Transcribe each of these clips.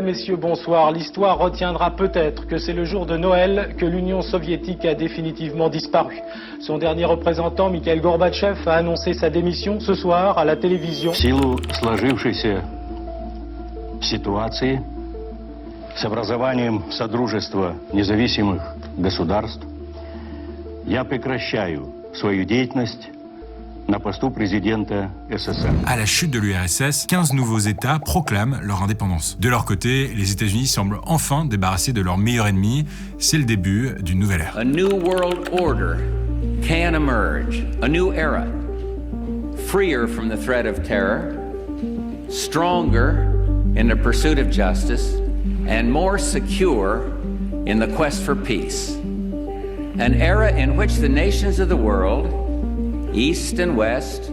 Messieurs, bonsoir. L'histoire retiendra peut-être que c'est le jour de Noël que l'Union soviétique a définitivement disparu. Son dernier représentant, Mikhail Gorbatchev, a annoncé sa démission ce soir à la télévision. В силу сложившейся ситуации с образованием Содружества независимых государств я прекращаю свою деятельность на посту президента СССР. À la chute de l'URSS, 15 nouveaux États proclament leur indépendance. De leur côté, les États-Unis semblent enfin débarrassés de leur meilleur ennemi. C'est le début d'une nouvelle ère. A new world order can emerge, a new era, freer from the threat of terror, stronger in the pursuit of justice, and more secure in the quest for peace. An era in which the nations of the world, East and West,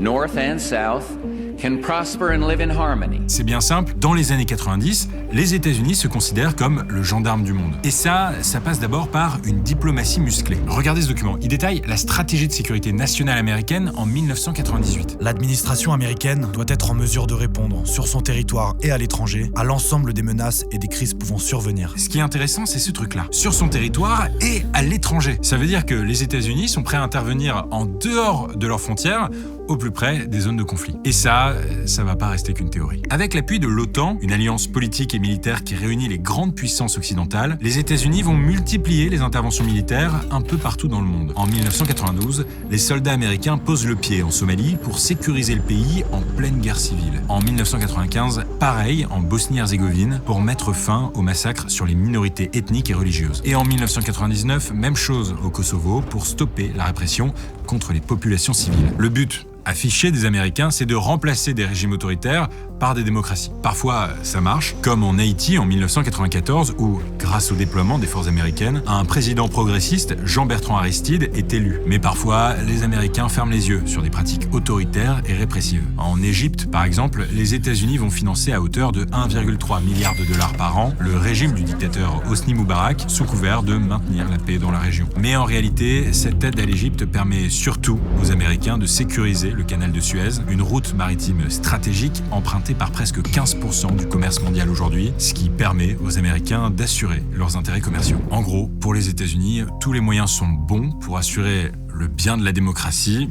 North and South, can prosper and live in harmony. C'est bien simple, dans les années 90, les États-Unis se considèrent comme le gendarme du monde. Et ça passe d'abord par une diplomatie musclée. Regardez ce document, il détaille la stratégie de sécurité nationale américaine en 1998. L'administration américaine doit être en mesure de répondre, sur son territoire et à l'étranger, à l'ensemble des menaces et des crises pouvant survenir. Ce qui est intéressant, c'est ce truc-là. Sur son territoire et à l'étranger. Ça veut dire que les États-Unis sont prêts à intervenir en dehors de leurs frontières, au plus près des zones de conflit. Et ça va pas rester qu'une théorie. Avec l'appui de l'OTAN, une alliance politique et militaire qui réunit les grandes puissances occidentales, les États-Unis vont multiplier les interventions militaires un peu partout dans le monde. En 1992, les soldats américains posent le pied en Somalie pour sécuriser le pays en pleine guerre civile. En 1995, pareil en Bosnie-Herzégovine pour mettre fin aux massacres sur les minorités ethniques et religieuses. Et en 1999, même chose au Kosovo pour stopper la répression contre les populations civiles. Le but affiché des Américains, c'est de remplacer des régimes autoritaires par des démocraties. Parfois, ça marche, comme en Haïti en 1994, où, grâce au déploiement des forces américaines, un président progressiste, Jean-Bertrand Aristide, est élu. Mais parfois, les Américains ferment les yeux sur des pratiques autoritaires et répressives. En Égypte, par exemple, les États-Unis vont financer à hauteur de 1,3 milliard de dollars par an le régime du dictateur Hosni Moubarak, sous couvert de maintenir la paix dans la région. Mais en réalité, cette aide à l'Égypte permet surtout aux Américains de sécuriser le canal de Suez, une route maritime stratégique empruntée par presque 15% du commerce mondial aujourd'hui, ce qui permet aux Américains d'assurer leurs intérêts commerciaux. En gros, pour les États-Unis, tous les moyens sont bons pour assurer le bien de la démocratie,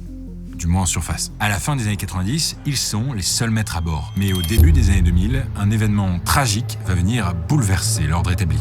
du moins en surface. À la fin des années 90, ils sont les seuls maîtres à bord. Mais au début des années 2000, un événement tragique va venir bouleverser l'ordre établi.